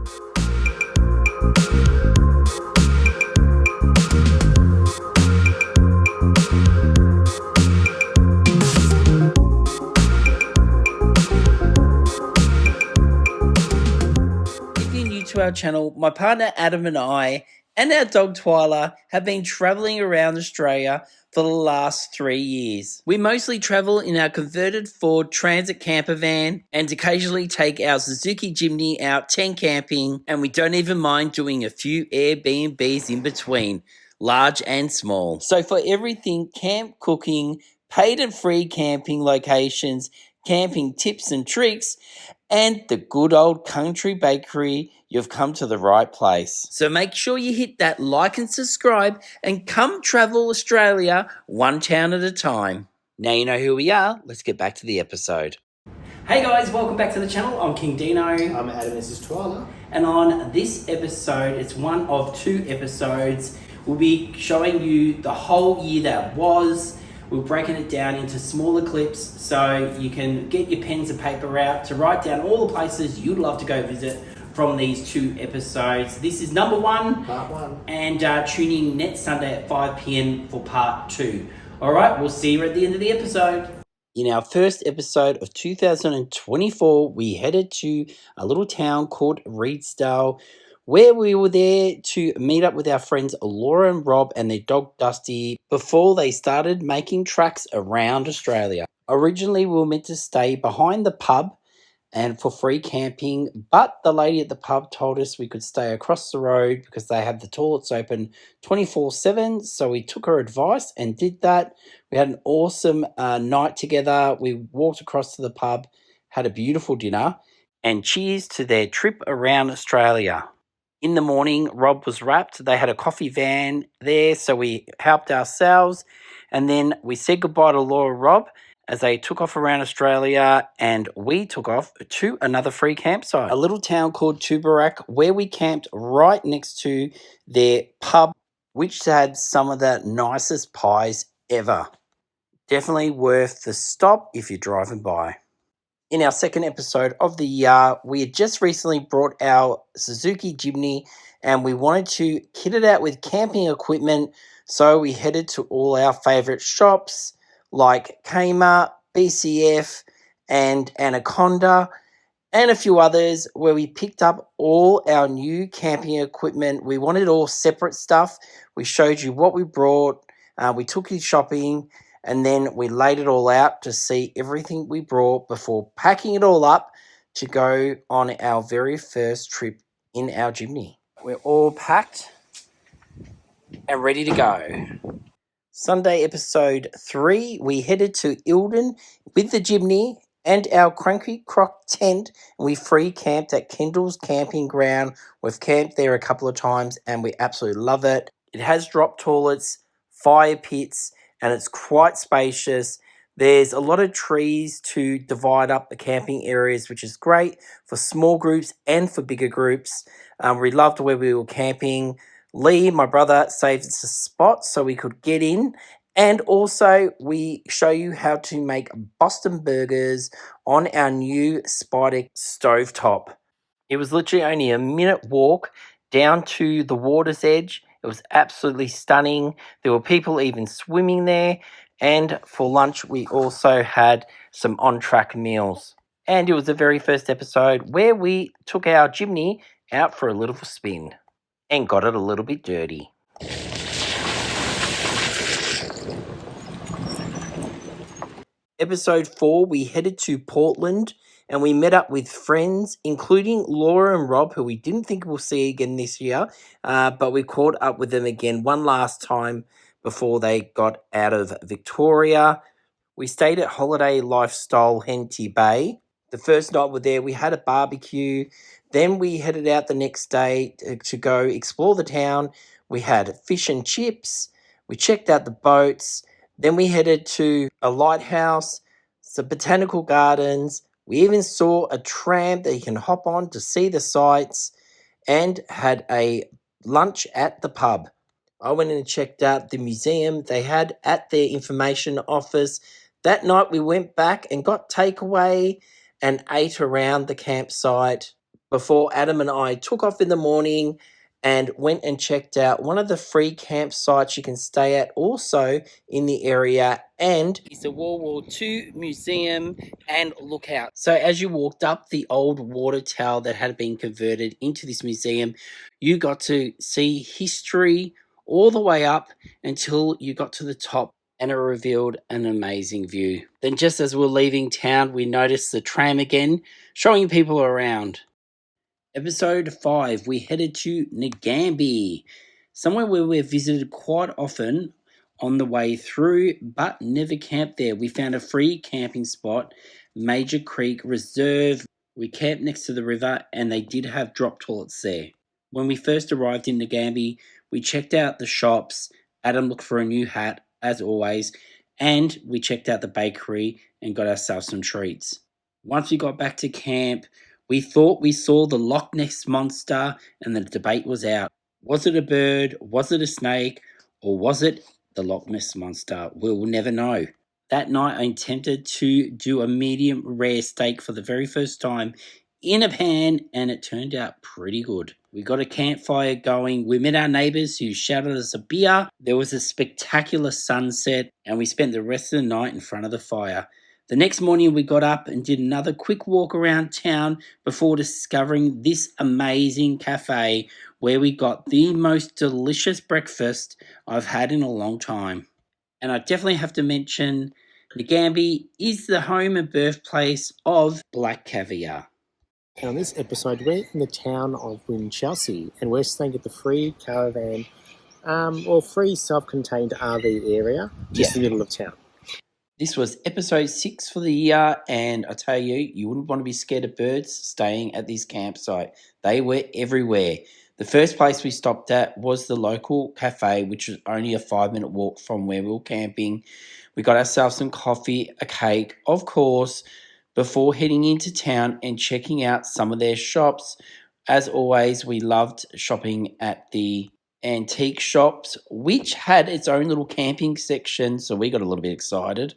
To our channel, my partner Adam and I and our dog Twyla have been travelling around Australia for the last 3 years. We mostly travel in our converted Ford Transit camper van and occasionally take our Suzuki Jimny out tent camping, and we don't even mind doing a few Airbnbs in between, large and small. So for everything camp cooking, paid and free camping locations, camping tips and tricks, and the good old country bakery, you've come to the right place. So make sure you hit that like and subscribe and come travel Australia one town at a time. Now you know who we are, let's get back to the episode. Hey guys, welcome back to the channel. I'm King Dino. I'm Adam, this is Twyla. And on this episode, it's one of 2 episodes, we'll be showing you the whole year that was. We're breaking it down into smaller clips so you can get your pens and paper out to write down all the places you'd love to go visit from these 2 episodes. This is number 1. Part 1. And tune in next Sunday at 5 p.m. for part 2. All right, we'll see you at the end of the episode. In our first episode of 2024, we headed to a little town called Redesdale, where we were there to meet up with our friends Laura and Rob and their dog Dusty before they started making tracks around Australia. Originally, we were meant to stay behind the pub and for free camping, but the lady at the pub told us we could stay across the road because they have the toilets open 24/7, so we took her advice and did that. We had an awesome night together. We walked across to the pub, had a beautiful dinner, and cheers to their trip around Australia. In the morning, Rob was wrapped. They had a coffee van there, so we helped ourselves. And then we said goodbye to Laura and Rob as they took off around Australia, and we took off to another free campsite, a little town called Tubarak, where we camped right next to their pub, which had some of the nicest pies ever. Definitely worth the stop if you're driving by. In our second episode of the year, we had just recently brought our Suzuki Jimny and we wanted to kit it out with camping equipment, so we headed to all our favourite shops like Kmart, BCF and Anaconda and a few others where we picked up all our new camping equipment. We wanted all separate stuff. We showed you what we brought, we took you shopping, and then we laid it all out to see everything we brought before packing it all up to go on our very first trip in our Jimny. We're all packed and ready to go. Sunday episode 3, we headed to Eildon with the Jimny and our cranky croc tent, and we free camped at Kendall's camping ground. We've camped there a couple of times and we absolutely love it. It has drop toilets, fire pits, and it's quite spacious. There's a lot of trees to divide up the camping areas, which is great for small groups and for bigger groups. We loved where we were camping. Lee, my brother, saved us a spot so we could get in. And also, we show you how to make Boston burgers on our new Spider stovetop. It was literally only a minute walk down to the water's edge. It was absolutely stunning. There were people even swimming there. And for lunch, we also had some on-track meals. And it was the very first episode where we took our Jimny out for a little spin and got it a little bit dirty. Episode 4, we headed to Portland and we met up with friends, including Laura and Rob, who we didn't think we'll see again this year, but we caught up with them again one last time before they got out of Victoria. We stayed at Holiday Lifestyle Henty Bay. The first night we're there, we had a barbecue. Then we headed out the next day to go explore the town. We had fish and chips. We checked out the boats. Then we headed to a lighthouse, some botanical gardens. We even saw a tram that you can hop on to see the sights and had a lunch at the pub. I went in and checked out the museum they had at their information office. That night we went back and got takeaway and ate around the campsite. before Adam and I took off in the morning and went and checked out one of the free campsites you can stay at also in the area, and it's the World War II Museum and Lookout. So as you walked up the old water tower that had been converted into this museum, you got to see history all the way up until you got to the top, and it revealed an amazing view. Then just as we're leaving town, we noticed the tram again, showing people around. Episode 5, we headed to Nagambie, somewhere where we've visited quite often on the way through, but never camped there. We found a free camping spot, Major Creek Reserve. We camped next to the river, and they did have drop toilets there. When we first arrived in Nagambie, we checked out the shops. Adam looked for a new hat, as always, and we checked out the bakery and got ourselves some treats. Once we got back to camp, we thought we saw the Loch Ness Monster, and the debate was out. Was it a bird? Was it a snake? Or was it the Loch Ness Monster? We'll never know. That night, I intended to do a medium rare steak for the very first time in a pan, and it turned out pretty good. We got a campfire going. We met our neighbours who shouted us a beer. There was a spectacular sunset, and we spent the rest of the night in front of the fire. The next morning, we got up and did another quick walk around town before discovering this amazing cafe where we got the most delicious breakfast I've had in a long time. And I definitely have to mention Nagambie is the home and birthplace of black caviar. And on this episode, we're in the town of Winchelsea, and we're staying at the free caravan, free self-contained RV area, just in the middle of town. This was episode 6 for the year, and I tell you, you wouldn't want to be scared of birds staying at this campsite. They were everywhere. The first place we stopped at was the local cafe, which was only a 5-minute walk from where we were camping. We got ourselves some coffee, a cake, of course, before heading into town and checking out some of their shops. As always, we loved shopping at the antique shops, which had its own little camping section, so we got a little bit excited.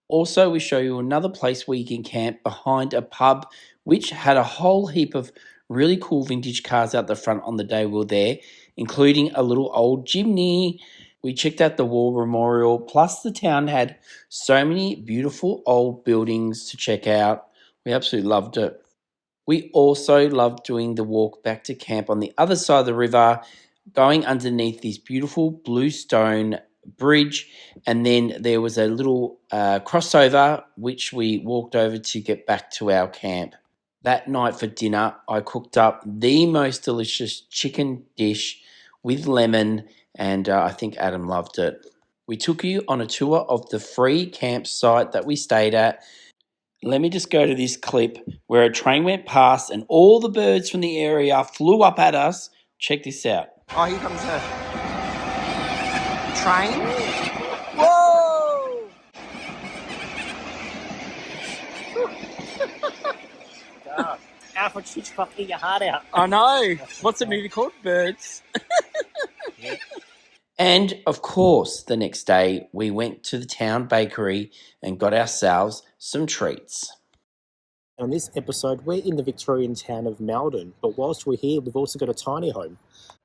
Also, we show you another place where you can camp behind a pub, which had a whole heap of really cool vintage cars out the front on the day we were there, including a little old Jimny. We checked out the War Memorial, plus the town had so many beautiful old buildings to check out. We absolutely loved it. We also loved doing the walk back to camp on the other side of the river, going underneath this beautiful bluestone bridge, and then there was a little crossover which we walked over to get back to our camp. That night for dinner, I cooked up the most delicious chicken dish with lemon, and I think Adam loved it. We took you on a tour of the free campsite that we stayed at. Let me just go to this clip where a train went past and all the birds from the area flew up at us. Check this out. Oh, here comes a train. Whoa! God. Alfred Hitchcock, get your heart out. I know. What's the movie called? Birds. Yeah. And, of course, the next day we went to the town bakery and got ourselves some treats. On this episode, we're in the Victorian town of Eildon, but whilst we're here, we've also got a tiny home.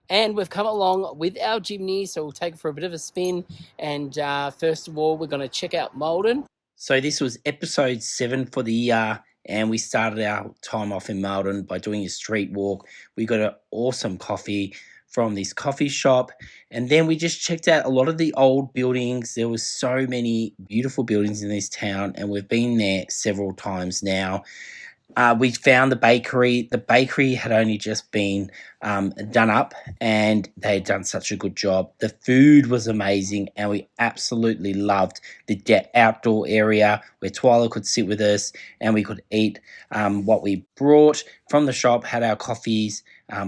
And we've come along with our Jimny, so we'll take it for a bit of a spin. And first of all, we're going to check out Eildon. So this was episode 7 for the year, and we started our time off in Eildon by doing a street walk. We got an awesome coffee from this coffee shop, and then we just checked out a lot of the old buildings. There was so many beautiful buildings in this town, and we've been there several times now. We found the bakery. The bakery had only just been done up, and they had done such a good job. The food was amazing, and we absolutely loved the outdoor area where Twyla could sit with us and we could eat what we brought from the shop, had our coffees,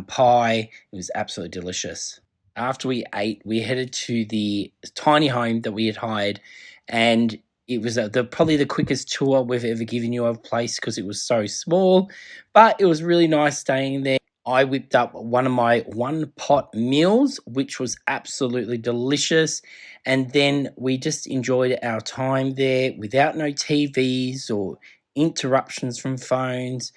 pie. It was absolutely delicious. After we ate, we headed to the tiny home that we had hired, and it was probably the quickest tour we've ever given you of a place because it was so small, but it was really nice staying there. I whipped up one of my one-pot meals, which was absolutely delicious, and then we just enjoyed our time there without no TVs or interruptions from phones.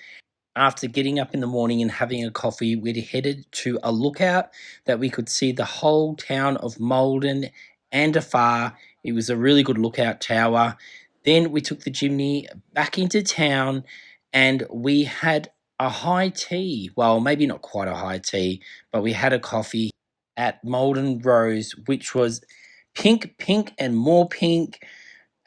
After getting up in the morning and having a coffee, we'd headed to a lookout that we could see the whole town of Malden and afar. It was a really good lookout tower. Then we took the chimney back into town and we had a high tea. Well, maybe not quite a high tea, but we had a coffee at Malden Rose, which was pink, pink, and more pink.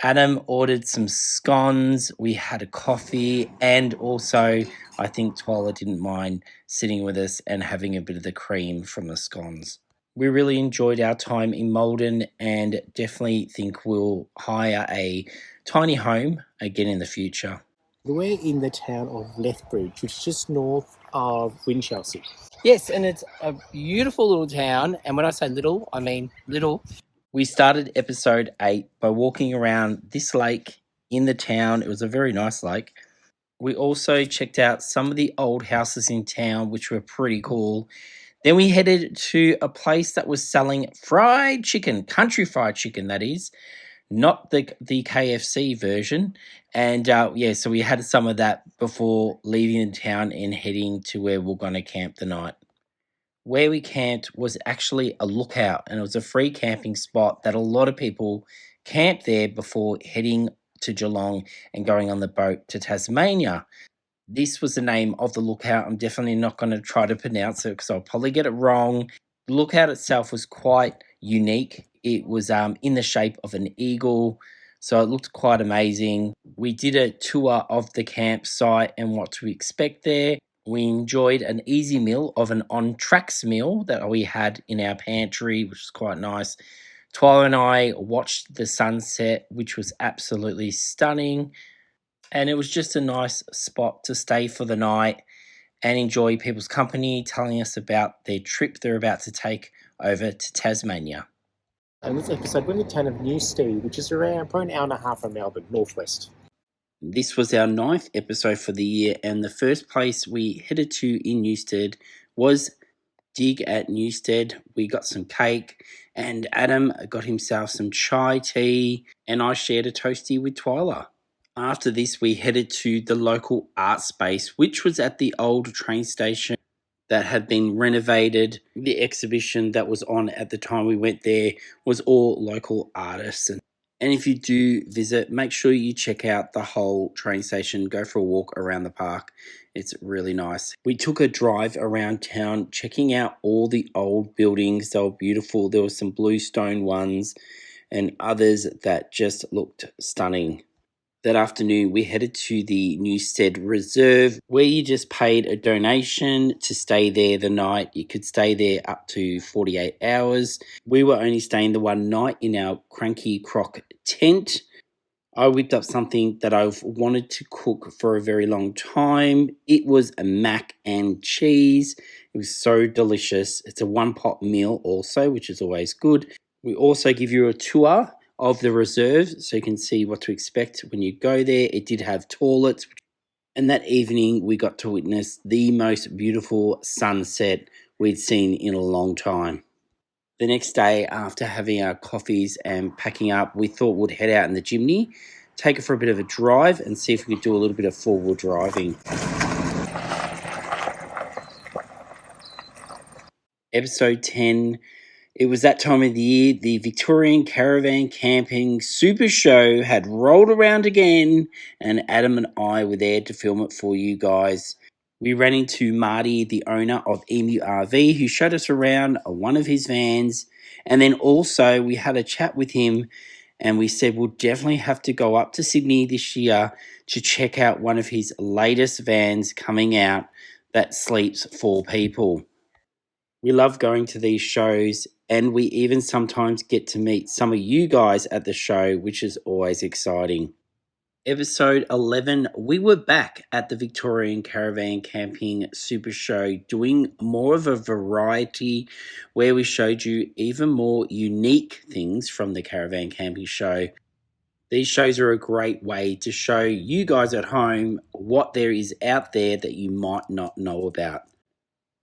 Adam ordered some scones. We had a coffee, and also I think Twyla didn't mind sitting with us and having a bit of the cream from the scones. We really enjoyed our time in Malden and definitely think we'll hire a tiny home again in the future. We're in the town of Lethbridge, which is just north of Winchelsea. Yes, and it's a beautiful little town. And when I say little, I mean little. We started episode 8 by walking around this lake in the town. It was a very nice lake. We also checked out some of the old houses in town, which were pretty cool. Then we headed to a place that was selling fried chicken, country fried chicken, that is, not the KFC version. And so we had some of that before leaving the town and heading to where we're going to camp the night. Where we camped was actually a lookout, and it was a free camping spot that a lot of people camped there before heading to Geelong and going on the boat to Tasmania. This was the name of the lookout. I'm definitely not going to try to pronounce it because I'll probably get it wrong. The lookout itself was quite unique. It was in the shape of an eagle, so it looked quite amazing. We did a tour of the campsite and what to expect there. We enjoyed an easy meal of an on-tracks meal that we had in our pantry, which was quite nice. Twyla and I watched the sunset, which was absolutely stunning. And it was just a nice spot to stay for the night and enjoy people's company, telling us about their trip they're about to take over to Tasmania. And this episode, we're in the town of Newstead, which is around probably an hour and a half from Melbourne, northwest. This was our 9th episode for the year, and the first place we headed to in Newstead was Dig at Newstead. We got some cake, and Adam got himself some chai tea, and I shared a toastie with Twyla. After this, we headed to the local art space, which was at the old train station that had been renovated. The exhibition that was on at the time we went there was all local artists. And if you do visit, make sure you check out the whole train station, go for a walk around the park. It's really nice. We took a drive around town, checking out all the old buildings. They were beautiful. There were some bluestone ones and others that just looked stunning. That afternoon, we headed to the Newstead Reserve, where you just paid a donation to stay there the night. You could stay there up to 48 hours. We were only staying the one night in our cranky croc tent. I whipped up something that I've wanted to cook for a very long time. It was a mac and cheese. It was so delicious. It's a one-pot meal also, which is always good. We also give you a tour of the reserve so you can see what to expect when you go there. It did have toilets, and that evening we got to witness the most beautiful sunset we'd seen in a long time. The next day, after having our coffees and packing up, we thought we'd head out in the chimney, take it for a bit of a drive and see if we could do a little bit of four-wheel driving. Episode 10. It was that time of the year. The Victorian Caravan Camping Super Show had rolled around again, and Adam and I were there to film it for you guys. We ran into Marty, the owner of Emu RV, who showed us around one of his vans, and then also we had a chat with him, and we said we'll definitely have to go up to Sydney this year to check out one of his latest vans coming out that sleeps 4 people. We love going to these shows, and we even sometimes get to meet some of you guys at the show, which is always exciting. Episode 11, we were back at the Victorian Caravan Camping Super Show doing more of a variety where we showed you even more unique things from the Caravan Camping Show. These shows are a great way to show you guys at home what there is out there that you might not know about.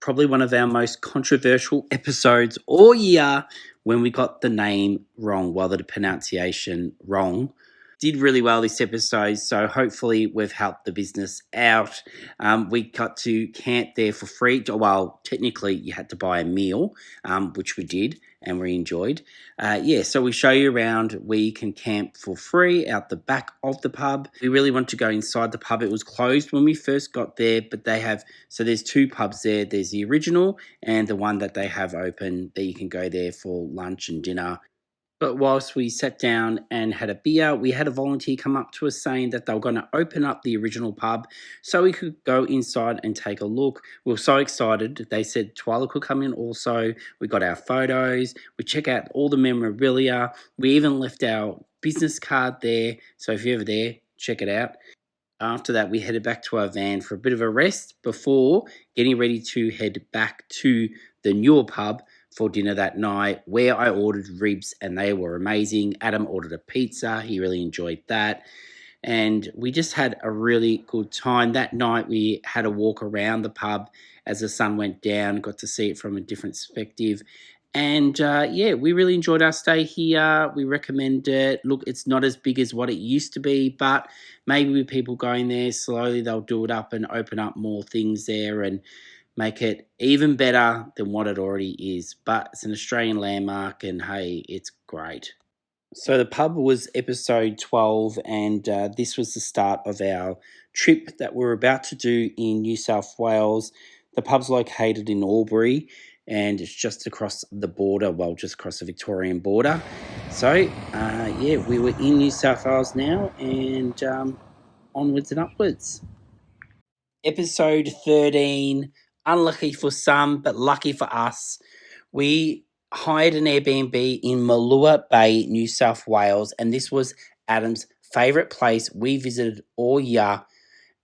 Probably one of our most controversial episodes all year when we got the name wrong, well, the pronunciation wrong. did really well this episode, so hopefully we've helped the business out. We got to camp there for free. Well, technically you had to buy a meal, which we did and we enjoyed. So we show you around where you can camp for free out the back of the pub. We really want to go inside the pub. It was closed when we first got there, but there's two pubs there. There's the original and the one that they have open that you can go there for lunch and dinner. But whilst we sat down and had a beer, we had a volunteer come up to us saying that they were going to open up the original pub so we could go inside and take a look. We were so excited. They said Twyla could come in also. We got our photos. We check out all the memorabilia. We even left our business card there. So if you're ever there, check it out. After that, we headed back to our van for a bit of a rest before getting ready to head back to the newer pub for dinner that night, where I ordered ribs and they were amazing. Adam ordered a pizza. He really enjoyed that. And we just had a really good time. That night we had a walk around the pub as the sun went down, got to see it from a different perspective. And we really enjoyed our stay here. We recommend it. Look, it's not as big as what it used to be, but maybe with people going there slowly, they'll do it up and open up more things there and make it even better than what it already is. But it's an Australian landmark and hey, it's great. So the pub was episode 12 and this was the start of our trip that we're about to do in New South Wales. The pub's located in Albury and it's just across the border, just across the Victorian border. So, we were in New South Wales now and onwards and upwards. Episode 13, unlucky for some, but lucky for us. We hired an Airbnb in Malua Bay, New South Wales, and this was Adam's favourite place we visited all year.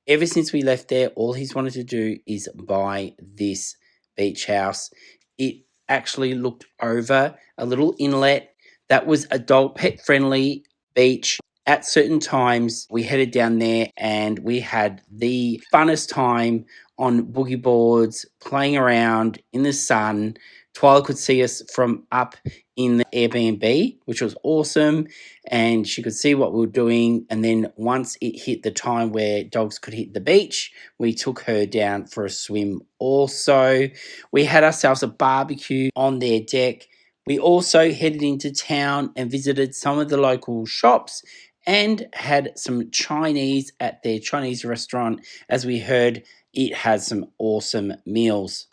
Ever since we left there, all he's wanted to do is buy this beach house. It actually looked over a little inlet that was adult pet friendly beach. At certain times, we headed down there and we had the funnest time on boogie boards, playing around in the sun. Twyla could see us from up in the Airbnb, which was awesome, and she could see what we were doing. And then once it hit the time where dogs could hit the beach, we took her down for a swim also. We had ourselves a barbecue on their deck. We also headed into town and visited some of the local shops and had some Chinese at their Chinese restaurant. As we heard, it has some awesome meals.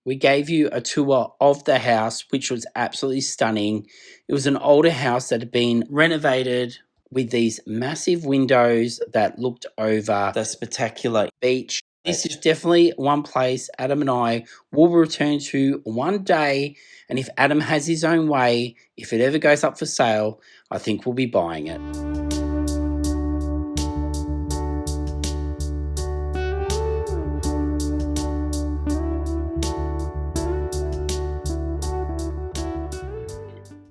We gave you a tour of the house, which was absolutely stunning. It was an older house that had been renovated with these massive windows that looked over the spectacular beach. This is definitely one place Adam and I will return to one day. And if Adam has his own way, if it ever goes up for sale, I think we'll be buying it.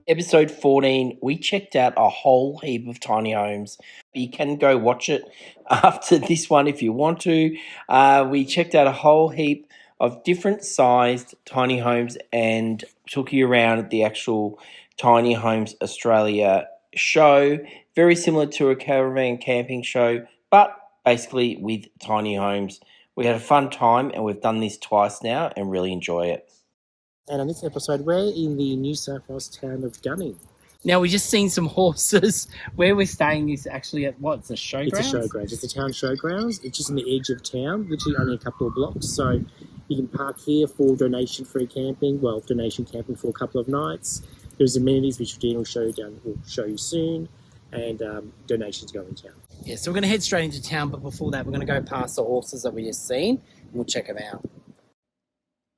Episode 14, we checked out a whole heap of tiny homes. You can go watch it after this one if you want to. We checked out a whole heap of different sized tiny homes and took you around the actual Tiny Homes Australia show. Very similar to a caravan camping show, but basically with tiny homes. We had a fun time and we've done this twice now and really enjoy it. And on this episode, we're in the New South Wales town of Gunning. Now, we just seen some horses. Where we're staying is actually at what's a showgrounds? It's a showgrounds. It's a town showgrounds. It's just on the edge of town, literally only a couple of blocks. So you can park here for donation-free camping. Well, donation camping for a couple of nights. There's amenities which Dean will show you soon, and donations go in town. Yeah, so we're going to head straight into town, but before that, we're going to go past the horses that we just seen, and we'll check them out.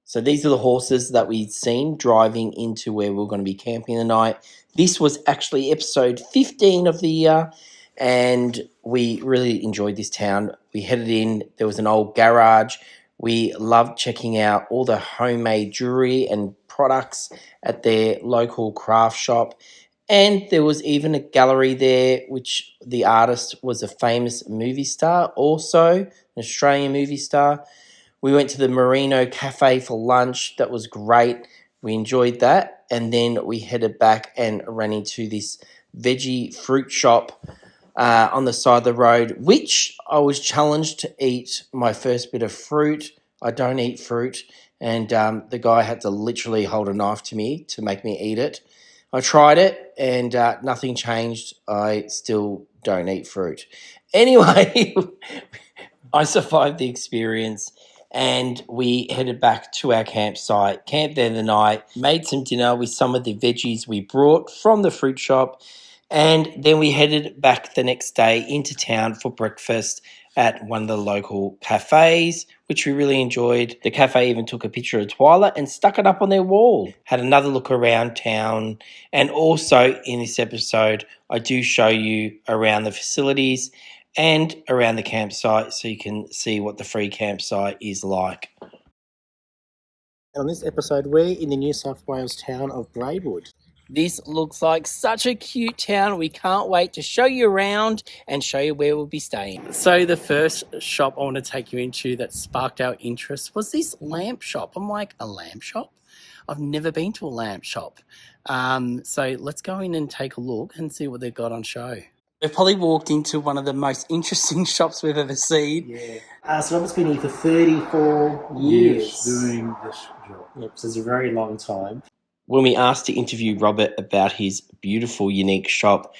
So these are the horses that we'd seen driving into where we're going to be camping the night. This was actually episode 15 of the year, and we really enjoyed this town. We headed in. There was an old garage. We loved checking out all the homemade jewelry and products at their local craft shop. And there was even a gallery there, which the artist was a famous movie star, also an Australian movie star. We went to the Merino Cafe for lunch. That was great. We enjoyed that. And then we headed back and ran into this veggie fruit shop on the side of the road, which I was challenged to eat my first bit of fruit. I don't eat fruit, and the guy had to literally hold a knife to me to make me eat it. I tried it, and nothing changed. I still don't eat fruit. Anyway, I survived the experience, and we headed back to our campsite, camped there the night, made some dinner with some of the veggies we brought from the fruit shop, and then we headed back the next day into town for breakfast at one of the local cafes, which we really enjoyed. The cafe even took a picture of Twyla and stuck it up on their wall. Had another look around town, and also in this episode, I do show you around the facilities and around the campsite so you can see what the free campsite is like. On this episode, we're in the New South Wales town of Braidwood. This looks like such a cute town. We can't wait to show you around and show you where we'll be staying. So the first shop I want to take you into that sparked our interest was this lamp shop. I'm like, a lamp shop? I've never been to a lamp shop. So let's go in and take a look and see what they've got on show. We've probably walked into one of the most interesting shops we've ever seen. Yeah. So Robert's been here for 34 years. doing this job. Yep, so it's a very long time. When we asked to interview Robert about his beautiful, unique shop,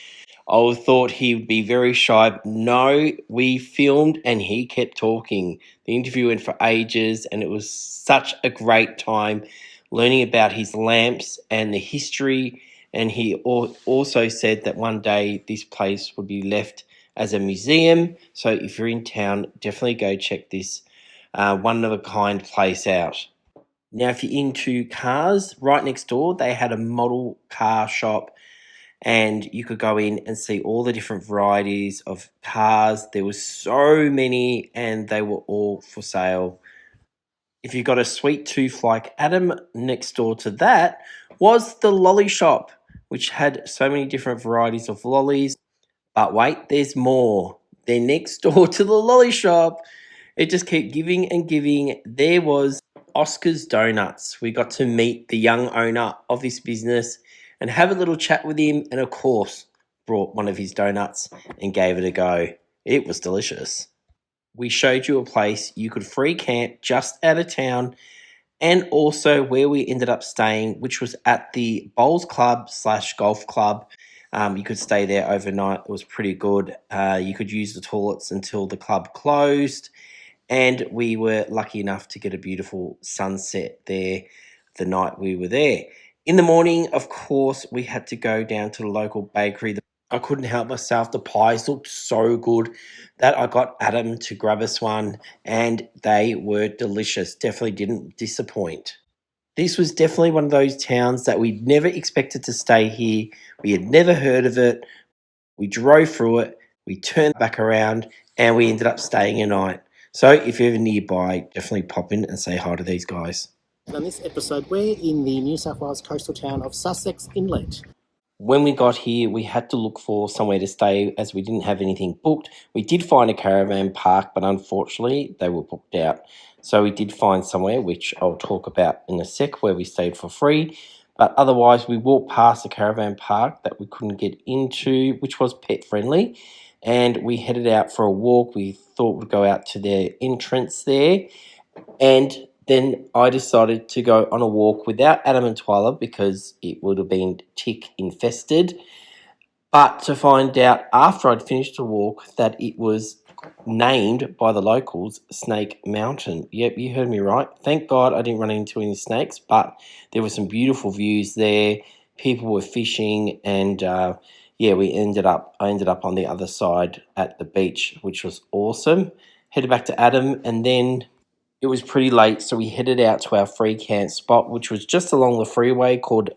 I thought he would be very shy. But no, we filmed and he kept talking. The interview went for ages, and it was such a great time learning about his lamps and the history. And he also said that one day this place would be left as a museum. So if you're in town, definitely go check this one-of-a-kind place out. Now, if you're into cars, right next door, they had a model car shop, and you could go in and see all the different varieties of cars. There were so many, and they were all for sale. If you've got a sweet tooth like Adam, next door to that was the lolly shop, which had so many different varieties of lollies. But wait, there's more. They're next door to the lolly shop. It just kept giving and giving. There was Oscar's Donuts. We got to meet the young owner of this business and have a little chat with him, and of course brought one of his donuts and gave it a go. It was delicious. We showed you a place you could free camp just out of town, and also where we ended up staying, which was at the Bowls Club / Golf Club. You could stay there overnight. It was pretty good. You could use the toilets until the club closed. And we were lucky enough to get a beautiful sunset there the night we were there. In the morning, of course, we had to go down to the local bakery. I couldn't help myself. The pies looked so good that I got Adam to grab us one, and they were delicious. Definitely didn't disappoint. This was definitely one of those towns that we never expected to stay here. We had never heard of it. We drove through it. We turned back around, and we ended up staying a night. So if you're ever nearby, definitely pop in and say hi to these guys. And on this episode, we're in the New South Wales coastal town of Sussex Inlet. When we got here, we had to look for somewhere to stay as we didn't have anything booked. We did find a caravan park, but unfortunately they were booked out. So we did find somewhere, which I'll talk about in a sec, where we stayed for free. But otherwise, we walked past a caravan park that we couldn't get into, which was pet friendly. And we headed out for a walk. We thought we'd go out to their entrance there. And then I decided to go on a walk without Adam and Twyla because it would have been tick infested. But to find out after I'd finished the walk that it was named by the locals Snake Mountain. Yep, you heard me right. Thank God I didn't run into any snakes, but there were some beautiful views there. People were fishing, and I ended up on the other side at the beach, which was awesome. Headed back to Adam, and then it was pretty late, so we headed out to our free camp spot, which was just along the freeway, called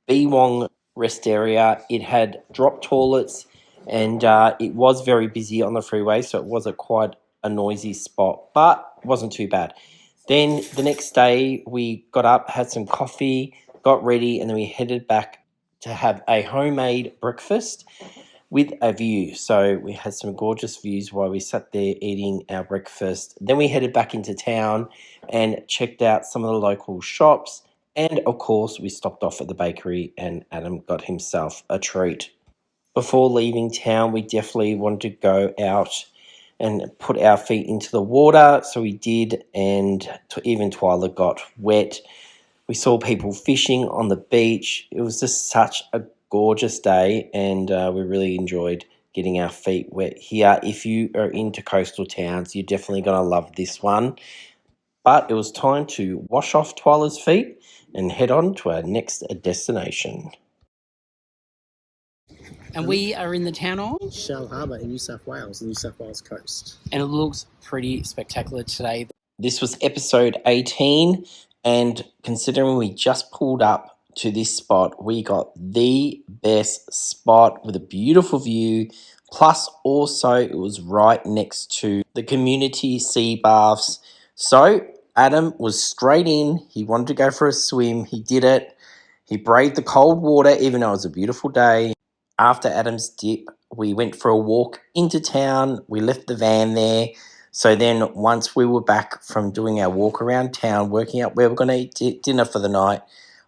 Bewong Rest Area. It had drop toilets, and it was very busy on the freeway, so it was quite a noisy spot, but it wasn't too bad. Then the next day, we got up, had some coffee, got ready, and then we headed back to have a homemade breakfast with a view. So we had some gorgeous views while we sat there eating our breakfast. Then we headed back into town and checked out some of the local shops. And of course, we stopped off at the bakery and Adam got himself a treat. Before leaving town, we definitely wanted to go out and put our feet into the water, so we did, and even Twyla got wet. We saw people fishing on the beach. It was just such a gorgeous day, and we really enjoyed getting our feet wet here. If you are into coastal towns, you're definitely going to love this one. But it was time to wash off Twyla's feet and head on to our next destination. And we are in the town of Shellharbour in New South Wales, the New South Wales coast. And it looks pretty spectacular today. This was episode 18, and considering we just pulled up to this spot, we got the best spot with a beautiful view. Plus, also, it was right next to the community sea baths. So, Adam was straight in. He wanted to go for a swim. He did it. He braved the cold water, even though it was a beautiful day. After Adam's dip, we went for a walk into town. We left the van there. So then once we were back from doing our walk around town, working out where we're going to eat dinner for the night,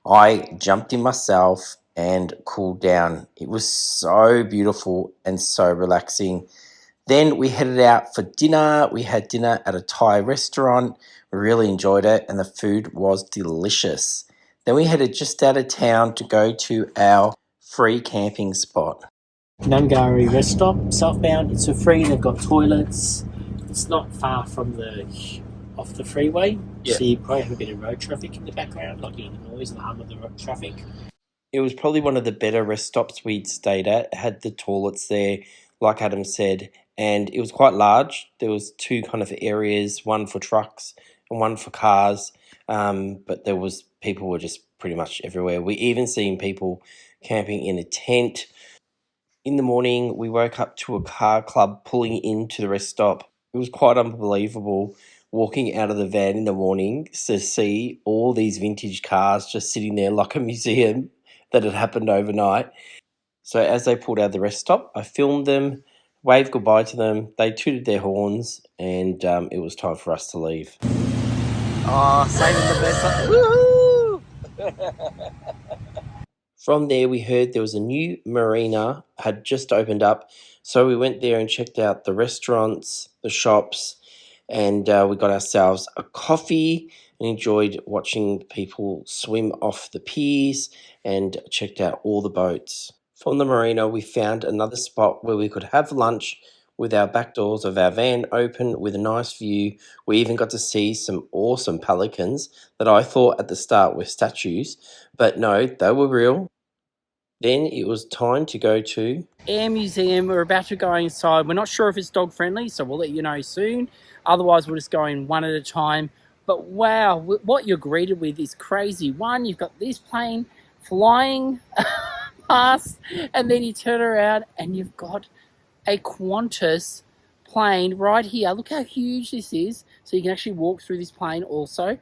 I jumped in myself and cooled down. It was so beautiful and so relaxing. Then we headed out for dinner. We had dinner at a Thai restaurant. We really enjoyed it, and the food was delicious. Then we headed just out of town to go to our free camping spot. Nagambie rest stop, southbound. It's a free. They've got toilets. It's not far from off the freeway, Yeah. so you probably have a bit of road traffic in the background, like the noise and the hum of the road traffic. It was probably one of the better rest stops we'd stayed at. It had the toilets there, like Adam said, and it was quite large. There was two kind of areas, one for trucks and one for cars, but people were just pretty much everywhere. We even seen people camping in a tent. In the morning, we woke up to a car club pulling into the rest stop. It was quite unbelievable walking out of the van in the morning to see all these vintage cars just sitting there like a museum that had happened overnight. So as they pulled out of the rest stop, I filmed them, waved goodbye to them. They tooted their horns, and it was time for us to leave. Oh, saving the best. Woohoo! From there, we heard there was a new marina had just opened up, so we went there and checked out the restaurants, the shops, and we got ourselves a coffee and enjoyed watching people swim off the piers and checked out all the boats. From the marina, we found another spot where we could have lunch with our back doors of our van open with a nice view. We even got to see some awesome pelicans that I thought at the start were statues, but no, they were real. Then it was time to go to Air Museum. We're about to go inside. We're not sure if it's dog friendly, so we'll let you know soon. Otherwise, we'll just go in one at a time. But wow, what you're greeted with is crazy. One, you've got this plane flying past, and then you turn around and you've got a Qantas plane right here. Look how huge this is. So you can actually walk through this plane also.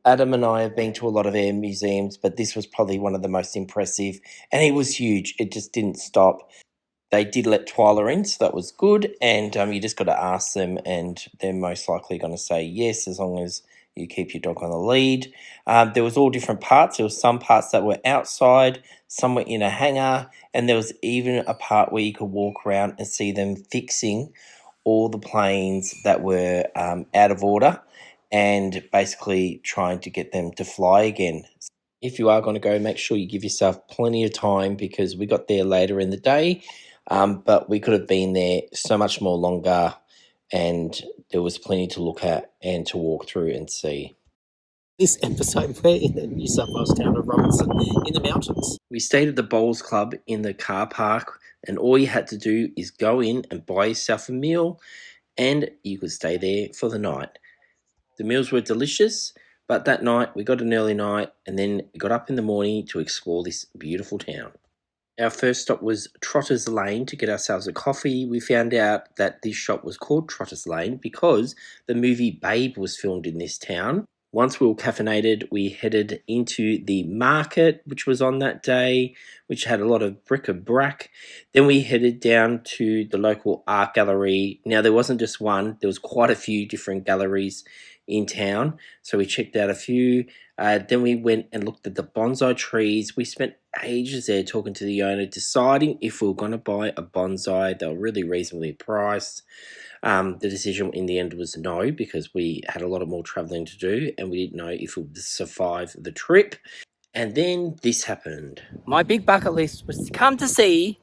Adam and I have been to a lot of air museums, but this was probably one of the most impressive, and it was huge. It just didn't stop. They did let Twyla in, so that was good, and you just got to ask them, and they're most likely going to say yes as long as you keep your dog on the lead. There was all different parts. There was some parts that were outside, some were in a hangar, and there was even a part where you could walk around and see them fixing all the planes that were out of order and basically trying to get them to fly again. If you are going to go, make sure you give yourself plenty of time because we got there later in the day, but we could have been there so much more longer and there was plenty to look at and to walk through and see. This episode, we're in the New South Wales town of Robertson in the mountains. We stayed at the Bowls Club in the car park, and all you had to do is go in and buy yourself a meal and you could stay there for the night. The meals were delicious, but that night we got an early night and then we got up in the morning to explore this beautiful town. Our first stop was Trotter's Lane to get ourselves a coffee. We found out that this shop was called Trotter's Lane because the movie Babe was filmed in this town. Once we were caffeinated, we headed into the market, which was on that day, which had a lot of bric-a-brac. Then we headed down to the local art gallery. Now, there wasn't just one. There was quite a few different galleries in town. So we checked out a few. Then we went and looked at the bonsai trees. We spent ages there talking to the owner, deciding if we were going to buy a bonsai. They were really reasonably priced. The decision in the end was no, because we had a lot more travelling to do and we didn't know if it would survive the trip. And then this happened. My big bucket list was to come to see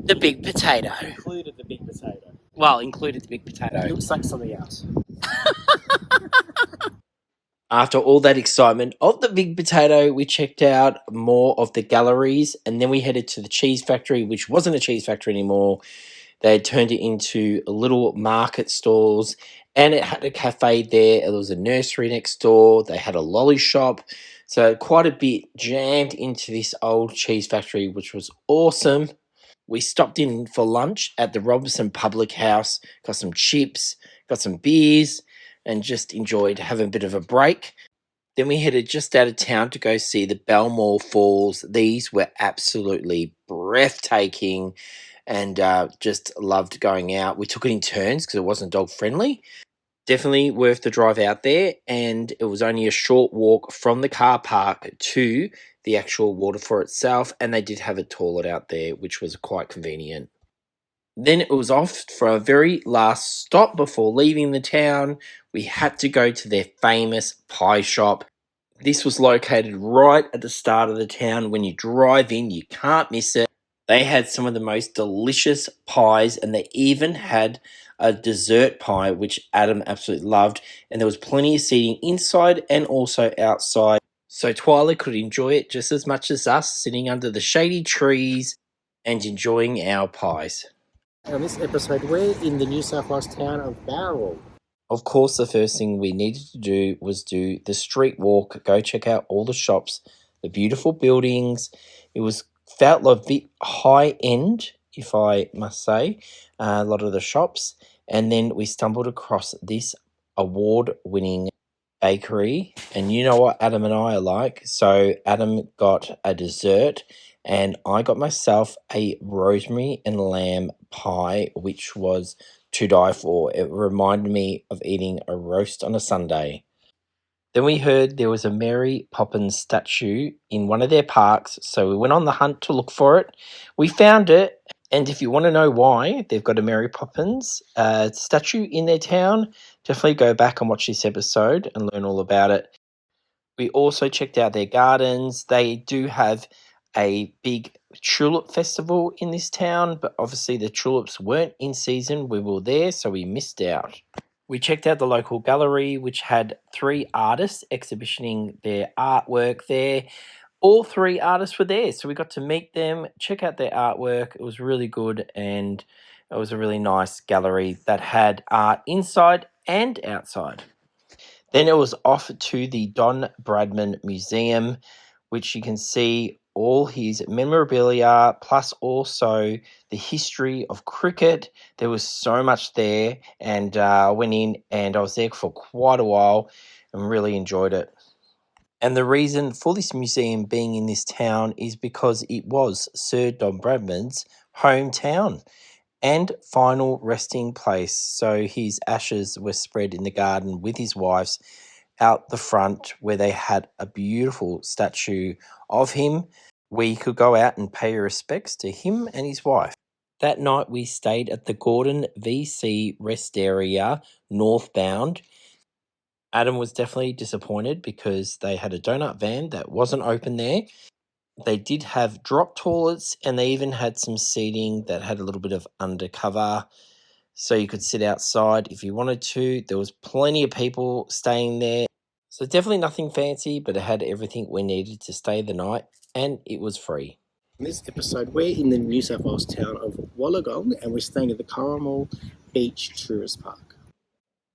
the big potato. Included the big potato. Well, included the big potato. It looks like something else. After all that excitement of the big potato, we checked out more of the galleries and then we headed to the cheese factory, which wasn't a cheese factory anymore. They had turned it into little market stalls and it had a cafe there. There was a nursery next door. They had a lolly shop. So quite a bit jammed into this old cheese factory, which was awesome. We stopped in for lunch at the Robertson Public House, got some chips, got some beers, and just enjoyed having a bit of a break. Then we headed just out of town to go see the Belmore Falls. These were absolutely breathtaking and just loved going out. We took it in turns because it wasn't dog friendly. Definitely worth the drive out there, and it was only a short walk from the car park to the actual waterfall itself, and they did have a toilet out there, which was quite convenient. Then it was off for a very last stop before leaving the town. We had to go to their famous pie shop. This was located right at the start of the town. When you drive in, you can't miss it. They had some of the most delicious pies, and they even had a dessert pie, which Adam absolutely loved. And there was plenty of seating inside and also outside. So Twyla could enjoy it just as much as us, sitting under the shady trees and enjoying our pies. On this episode, we're in the New South Wales town of Bowral. Of course, the first thing we needed to do was do the street walk, go check out all the shops, the beautiful buildings. It felt a bit high end, if I must say, a lot of the shops. And then we stumbled across this award-winning bakery. And you know what Adam and I are like. So Adam got a dessert and I got myself a rosemary and lamb pie, which was to die for. It reminded me of eating a roast on a Sunday. Then we heard there was a Mary Poppins statue in one of their parks, so we went on the hunt to look for it. We found it, and if you want to know why they've got a Mary Poppins statue in their town, definitely go back and watch this episode and learn all about it. We also checked out their gardens. They do have a big tulip festival in this town, but obviously the tulips weren't in season. We were there, so we missed out. We checked out the local gallery, which had 3 artists exhibiting their artwork there. All 3 artists were there, so we got to meet them, check out their artwork. It was really good, and it was a really nice gallery that had art inside and outside. Then it was off to the Don Bradman Museum, which you can see all his memorabilia, plus also the history of cricket. There was so much there, and I went in and I was there for quite a while and really enjoyed it. And the reason for this museum being in this town is because it was Sir Don Bradman's hometown and final resting place. So his ashes were spread in the garden with his wife's out the front, where they had a beautiful statue of him, where you could go out and pay your respects to him and his wife. That night we stayed at the Gordon VC rest area northbound. Adam was definitely disappointed because they had a donut van that wasn't open there. They did have drop toilets, and they even had some seating that had a little bit of undercover, so you could sit outside if you wanted to. There was plenty of people staying there. So definitely nothing fancy, but it had everything we needed to stay the night, and it was free. In this episode, we're in the New South Wales town of Wollongong, and we're staying at the Corrimal Beach Tourist Park.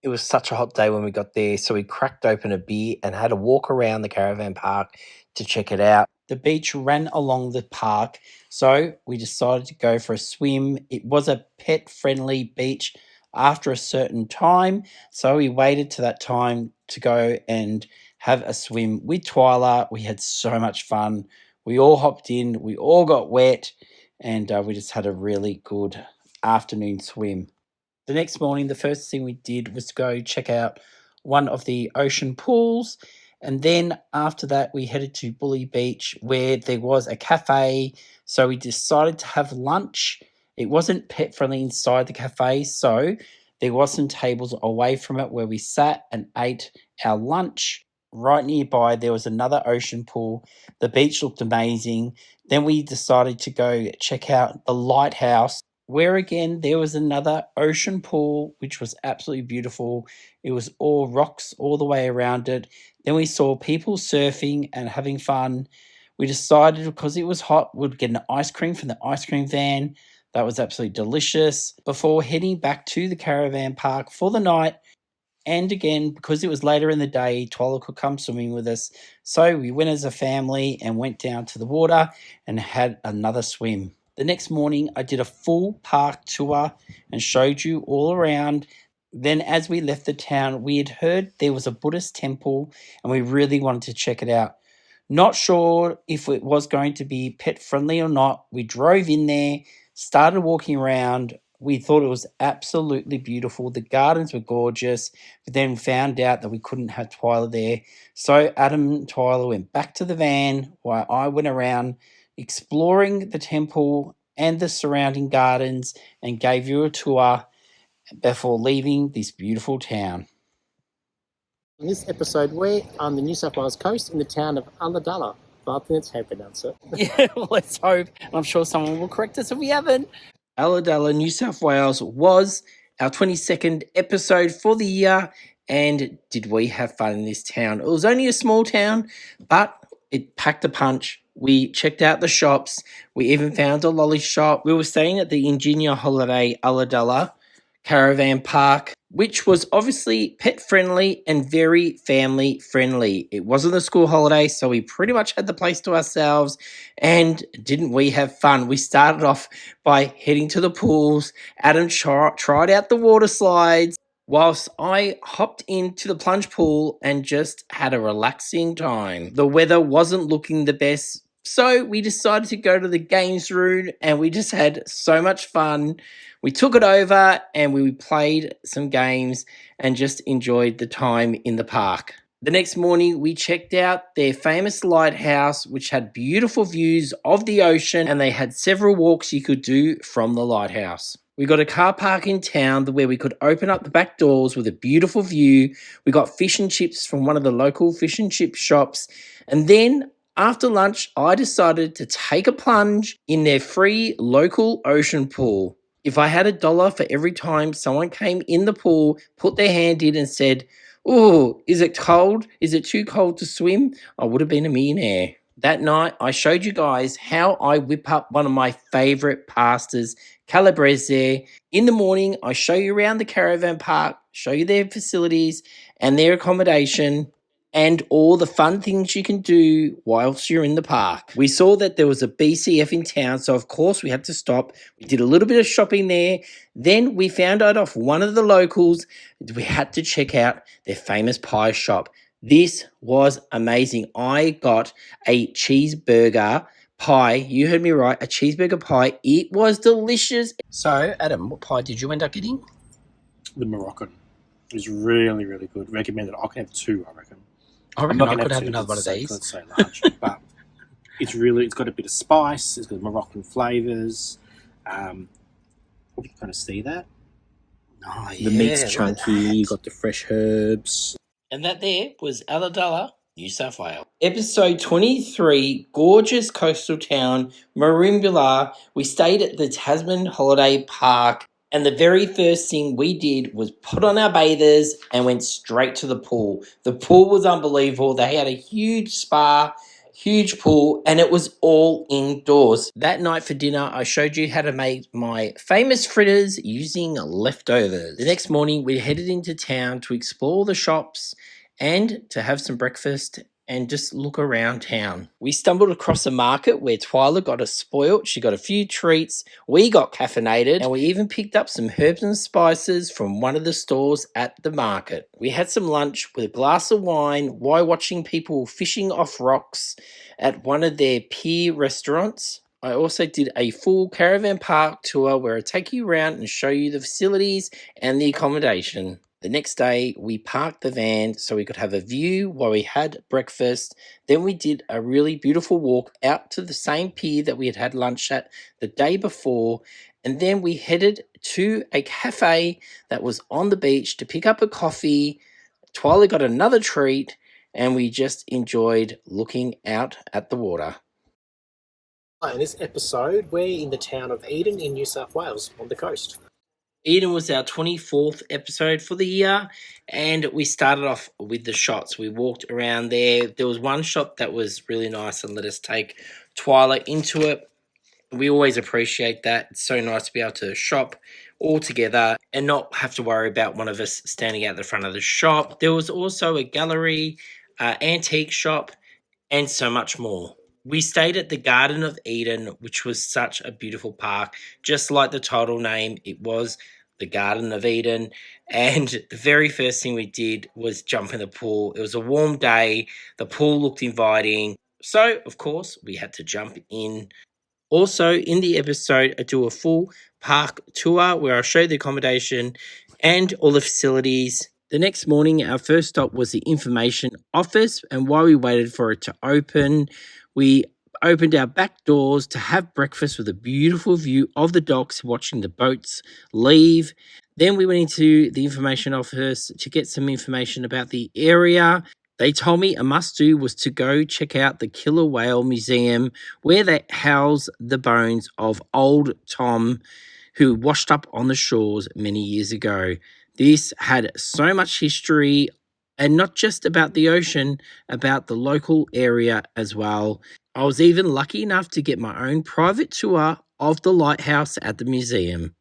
It was such a hot day when we got there, so we cracked open a beer and had a walk around the caravan park to check it out. The beach ran along the park, so we decided to go for a swim. It was a pet-friendly beach after a certain time, so we waited to that time to go and have a swim with Twyla. We had so much fun. We all hopped in, we all got wet, and we just had a really good afternoon swim. The next morning, the first thing we did was go check out one of the ocean pools. And then after that, we headed to Bully Beach where there was a cafe. So we decided to have lunch. It wasn't pet friendly inside the cafe, so there was some tables away from it where we sat and ate our lunch. Right nearby, there was another ocean pool. The beach looked amazing. Then we decided to go check out the lighthouse, where again there was another ocean pool, which was absolutely beautiful. It was all rocks all the way around it. Then we saw people surfing and having fun. We decided because it was hot, we'd get an ice cream from the ice cream van. That was absolutely delicious. Before heading back to the caravan park for the night, and again, because it was later in the day, Twyla could come swimming with us. So we went as a family and went down to the water and had another swim. The next morning, I did a full park tour and showed you all around. Then as we left the town, we had heard there was a Buddhist temple and we really wanted to check it out. Not sure if it was going to be pet friendly or not. We drove in there, started walking around. We thought it was absolutely beautiful. The gardens were gorgeous. But then found out that we couldn't have Twyla there. So Adam and Twyla went back to the van while I went around exploring the temple and the surrounding gardens and gave you a tour before leaving this beautiful town. In this episode, we're on the New South Wales coast in the town of Ulladulla. I think that's how you pronounce it. Yeah, let's hope. I'm sure someone will correct us if we haven't. Ulladulla, New South Wales was our 22nd episode for the year. And did we have fun in this town? It was only a small town, but it packed a punch. We checked out the shops. We even found a lolly shop. We were staying at the Ingenia Holiday Ulladulla Caravan Park, which was obviously pet friendly and very family friendly. It wasn't a school holiday, so we pretty much had the place to ourselves. And didn't we have fun? We started off by heading to the pools. Adam tried out the water slides, whilst I hopped into the plunge pool and just had a relaxing time. The weather wasn't looking the best, so we decided to go to the games room and we just had so much fun. We took it over and we played some games and just enjoyed the time in the park. The next morning, we checked out their famous lighthouse, which had beautiful views of the ocean, and they had several walks you could do from the lighthouse. We got a car park in town where we could open up the back doors with a beautiful view. We got fish and chips from one of the local fish and chip shops. And then after lunch, I decided to take a plunge in their free local ocean pool. If I had $1 for every time someone came in the pool, put their hand in and said, "Oh, is it cold? Is it too cold to swim?" I would have been a millionaire. That night, I showed you guys how I whip up one of my favourite pastas, calabrese. In the morning, I show you around the caravan park, show you their facilities and their accommodation, and all the fun things you can do whilst you're in the park. We saw that there was a BCF in town, so of course we had to stop. We did a little bit of shopping there. Then we found out off one of the locals, we had to check out their famous pie shop. This was amazing. I got a cheeseburger pie. You heard me right, a cheeseburger pie. It was delicious. So, Adam, what pie did you end up getting? The Moroccan. It was really, really good. Recommended. I can have 2, I reckon. I reckon I could have another one of these. It's so large, but it's got a bit of spice. It's got Moroccan flavours. Hope you can kind of see that. Oh, The meat's chunky. You got the fresh herbs. And that there was Ulladulla, New South Wales. Episode 23, gorgeous coastal town, Merimbula. We stayed at the Tasman Holiday Park. And the very first thing we did was put on our bathers and went straight to the pool. The pool was unbelievable. They had a huge spa, huge pool, and it was all indoors. That night for dinner, I showed you how to make my famous fritters using leftovers. The next morning, we headed into town to explore the shops and to have some breakfast and just look around town. We stumbled across a market where Twyla got us spoilt. She got a few treats. We got caffeinated, and we even picked up some herbs and spices from one of the stores at the market. We had some lunch with a glass of wine while watching people fishing off rocks at one of their pier restaurants. I also did a full caravan park tour where I take you around and show you the facilities and the accommodation. The next day, we parked the van so we could have a view while we had breakfast. Then we did a really beautiful walk out to the same pier that we had had lunch at the day before. And then we headed to a cafe that was on the beach to pick up a coffee. Twyla got another treat, and we just enjoyed looking out at the water. In this episode, we're in the town of Eildon in New South Wales on the coast. Eildon was our 24th episode for the year, and we started off with the shots. We walked around there. There was one shot that was really nice and let us take Twyla into it. We always appreciate that. It's so nice to be able to shop all together and not have to worry about one of us standing out the front of the shop. There was also a gallery, antique shop, and so much more. We stayed at the Garden of Eden, which was such a beautiful park. Just like the title name, it was the Garden of Eden. And the very first thing we did was jump in the pool. It was a warm day. The pool looked inviting. So, of course, we had to jump in. Also, in the episode, I do a full park tour where I show the accommodation and all the facilities. The next morning, our first stop was the information office, and while we waited for it to open, we opened our back doors to have breakfast with a beautiful view of the docks, watching the boats leave. Then we went into the information office to get some information about the area. They told me a must-do was to go check out the Killer Whale Museum, where they house the bones of old Tom, who washed up on the shores many years ago. This had so much history, and not just about the ocean, about the local area as well. I was even lucky enough to get my own private tour of the lighthouse at the museum.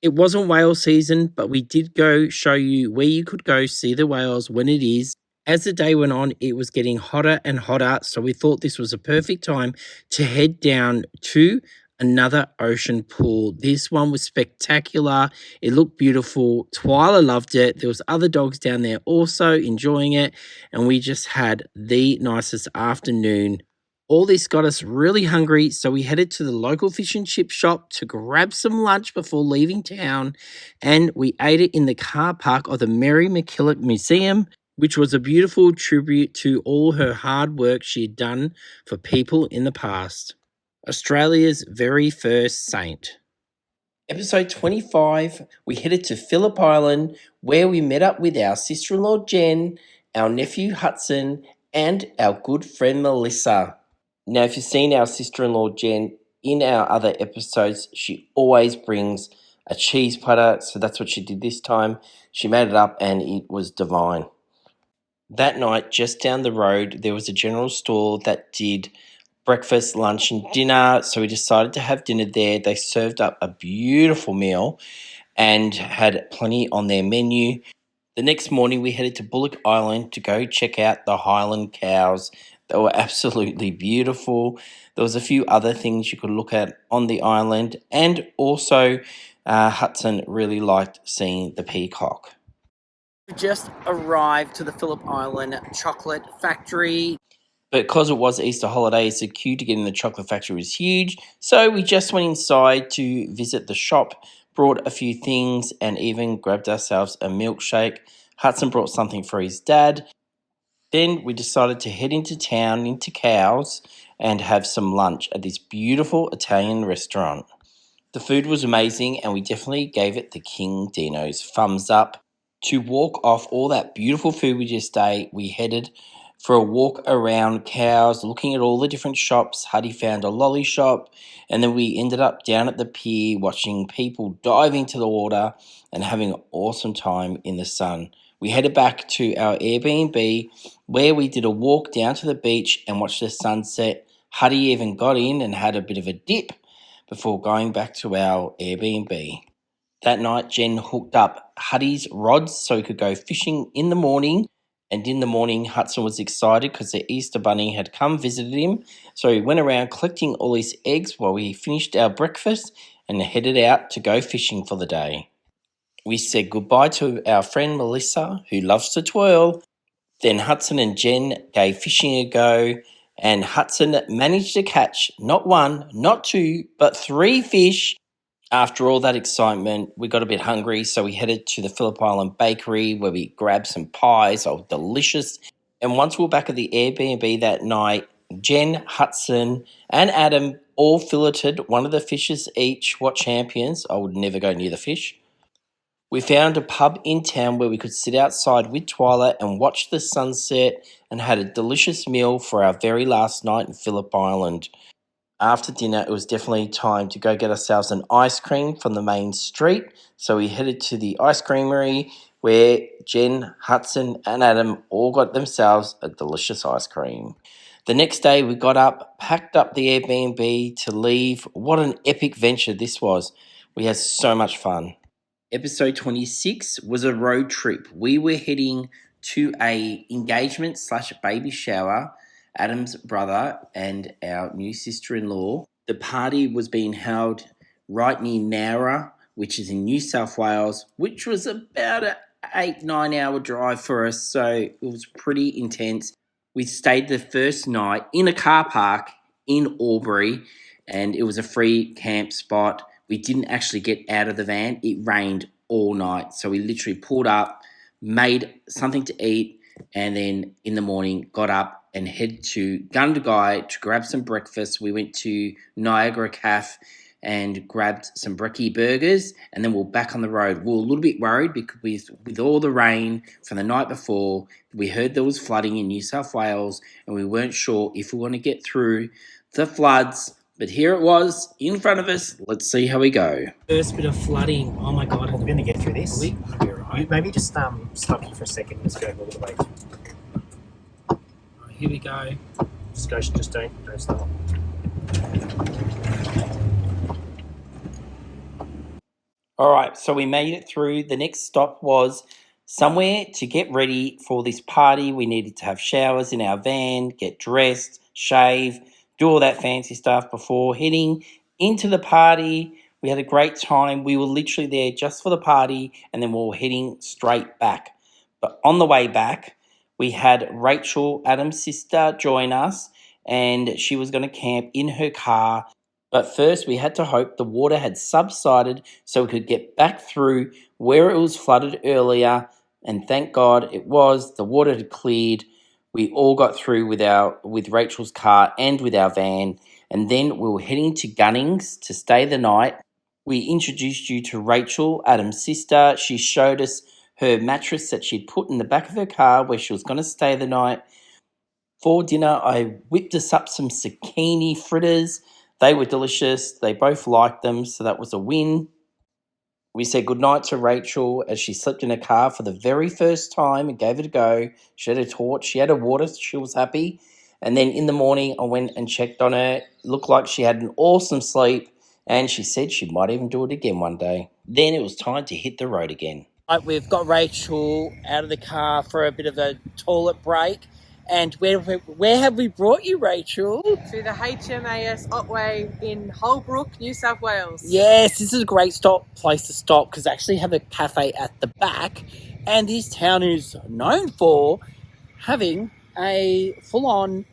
It wasn't whale season, but we did go show you where you could go see the whales when it is. As the day went on, it was getting hotter and hotter, so we thought this was a perfect time to head down to another ocean pool. This one was spectacular. It looked beautiful. Twyla loved it. There was other dogs down there also enjoying it, and we just had the nicest afternoon. All this got us really hungry, so we headed to the local fish and chip shop to grab some lunch before leaving town, and we ate it in the car park of the Mary McKillop Museum, which was a beautiful tribute to all her hard work she had done for people in the past. Australia's very first saint. Episode 25, we headed to Phillip Island, where we met up with our sister-in-law Jen, our nephew Hudson, and our good friend Melissa. Now, if you've seen our sister-in-law Jen in our other episodes, she always brings a cheese platter, so that's what she did this time. She made it up and it was divine. That night, just down the road, there was a general store that did breakfast, lunch, and dinner. So we decided to have dinner there. They served up a beautiful meal and had plenty on their menu. The next morning, we headed to Bullock Island to go check out the Highland cows. They were absolutely beautiful. There was a few other things you could look at on the island, and also Hudson really liked seeing the peacock. We just arrived to the Phillip Island Chocolate Factory. But because it was Easter holidays, the queue to get in the chocolate factory was huge. So we just went inside to visit the shop, brought a few things, and even grabbed ourselves a milkshake. Hudson brought something for his dad. Then we decided to head into town, into Cowes, and have some lunch at this beautiful Italian restaurant. The food was amazing, and we definitely gave it the King Dino's thumbs up. To walk off all that beautiful food we just ate, we headed for a walk around Cowes, looking at all the different shops. Huddy found a lolly shop, and then we ended up down at the pier watching people dive into the water and having an awesome time in the sun. We headed back to our Airbnb, where we did a walk down to the beach and watched the sunset. Huddy even got in and had a bit of a dip before going back to our Airbnb. That night, Jen hooked up Huddy's rods so he could go fishing in the morning. And in the morning, Hudson was excited because the Easter Bunny had come visited him. So he went around collecting all his eggs while we finished our breakfast and headed out to go fishing for the day. We said goodbye to our friend Melissa, who loves to twirl. Then Hudson and Jen gave fishing a go. and Hudson managed to catch not one, not two, but 3 fish. After all that excitement, we got a bit hungry, so we headed to the Phillip Island Bakery where we grabbed some pies. Oh, delicious. And once we were back at the Airbnb that night, Jen, Hudson, and Adam all filleted one of the fishes each. What champions. I would never go near the fish. We found a pub in town where we could sit outside with Twyla and watch the sunset and had a delicious meal for our very last night in Phillip Island. After dinner, it was definitely time to go get ourselves an ice cream from the main street. So we headed to the ice creamery where Jen, Hudson, and Adam all got themselves a delicious ice cream. The next day, we got up, packed up the Airbnb to leave. What an epic venture this was. We had so much fun. Episode 26 was a road trip. We were heading to a engagement / baby shower, Adam's brother and our new sister-in-law. The party was being held right near Nowra, which is in New South Wales, which was about an 8-9 hour drive for us, so it was pretty intense. We stayed the first night in a car park in Albury, and it was a free camp spot. We didn't actually get out of the van. It rained all night, so we literally pulled up, made something to eat, and then in the morning got up and head to Gundagai to grab some breakfast. We went to Niagara Cafe and grabbed some brekkie burgers, and then we were back on the road. We were a little bit worried because with all the rain from the night before, we heard there was flooding in New South Wales, and we weren't sure if we were going to get through the floods. But here it was in front of us. Let's see how we go. First bit of flooding. Oh my God. We're going to get through this. We're right. Maybe just stop here for a second. Let's go all the way. Here we go. Just go. Just don't stop. All right, so we made it through. The next stop was somewhere to get ready for this party. We needed to have showers in our van, get dressed, shave, do all that fancy stuff before heading into the party. We had a great time. We were literally there just for the party, and then we were heading straight back. But on the way back, we had Rachel, Adam's sister, join us, and she was going to camp in her car. But first, we had to hope the water had subsided so we could get back through where it was flooded earlier. And thank God it was. The water had cleared. We all got through with Rachel's car and with our van. And then we were heading to Gunnings to stay the night. We introduced you to Rachel, Adam's sister. She showed us her mattress that she'd put in the back of her car where she was going to stay the night. For dinner, I whipped us up some zucchini fritters. They were delicious. They both liked them, so that was a win. We said goodnight to Rachel as she slept in her car for the very first time and gave it a go. She had a torch. She had a water. She was happy. And then in the morning, I went and checked on her. It looked like she had an awesome sleep, and she said she might even do it again one day. Then it was time to hit the road again. Right, we've got Rachel out of the car for a bit of a toilet break. And where have we brought you, Rachel? To the HMAS Otway in Holbrook, New South Wales. Yes, this is a great place to stop because they actually have a cafe at the back. And this town is known for having a full-on,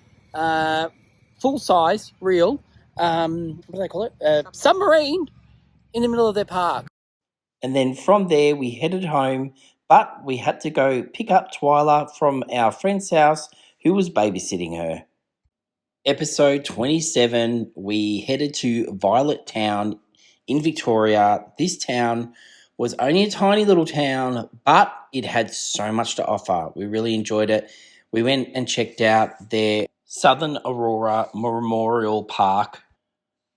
full-size, real, what do they call it? Submarine in the middle of their park. And then from there, we headed home, but we had to go pick up Twyla from our friend's house who was babysitting her. Episode 27, we headed to Violet Town in Victoria. This town was only a tiny little town, but it had so much to offer. We really enjoyed it. We went and checked out their Southern Aurora Memorial Park.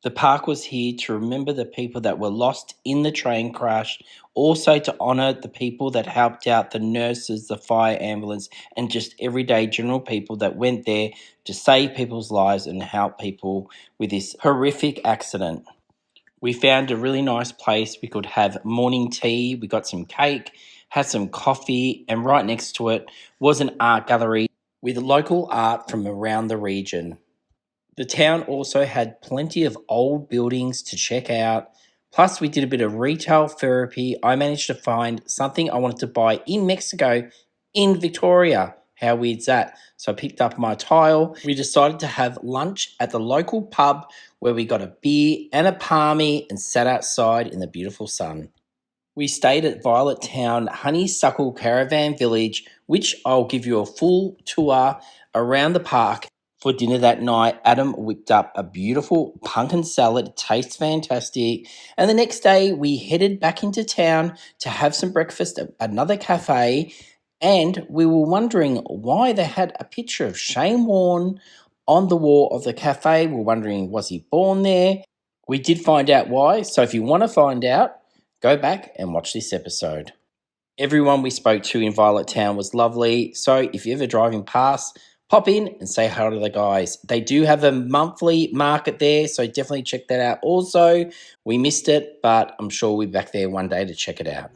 The park was here to remember the people that were lost in the train crash, also to honour the people that helped out, the nurses, the fire ambulance, and just everyday general people that went there to save people's lives and help people with this horrific accident. We found a really nice place. We could have morning tea, we got some cake, had some coffee, and right next to it was an art gallery with local art from around the region. The town also had plenty of old buildings to check out. Plus, we did a bit of retail therapy. I managed to find something I wanted to buy in Mexico, in Victoria. How weird's that? So I picked up my tile. We decided to have lunch at the local pub where we got a beer and a palmy and sat outside in the beautiful sun. We stayed at Violet Town Honeysuckle Caravan Village, which I'll give you a full tour around the park. For dinner that night, Adam whipped up a beautiful pumpkin salad. It tastes fantastic. And the next day, we headed back into town to have some breakfast at another cafe. And we were wondering why they had a picture of Shane Warne on the wall of the cafe. We're wondering, was he born there? We did find out why. So if you want to find out, go back and watch this episode. Everyone we spoke to in Violet Town was lovely. So if you're ever driving past, pop in and say hi to the guys. They do have a monthly market there, so definitely check that out. Also, we missed it, but I'm sure we'll be back there one day to check it out.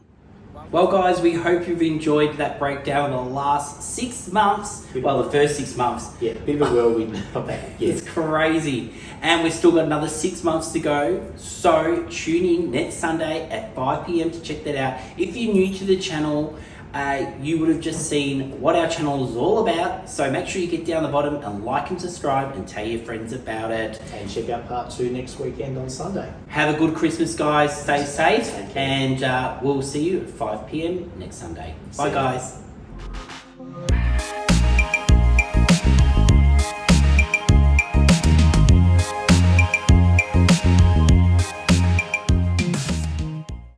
Well, guys, we hope you've enjoyed that breakdown of the last 6 months. Well, the first 6 months. Yeah, bit of a whirlwind. It's crazy. And we've still got another 6 months to go. So tune in next Sunday at 5 p.m. to check that out. If you're new to the channel, you would have just seen what our channel is all about. So make sure you get down the bottom and like and subscribe and tell your friends about it. And check out part 2 next weekend on Sunday. Have a good Christmas, guys. Stay safe. And we'll see you at 5 p.m. next Sunday. Bye, guys.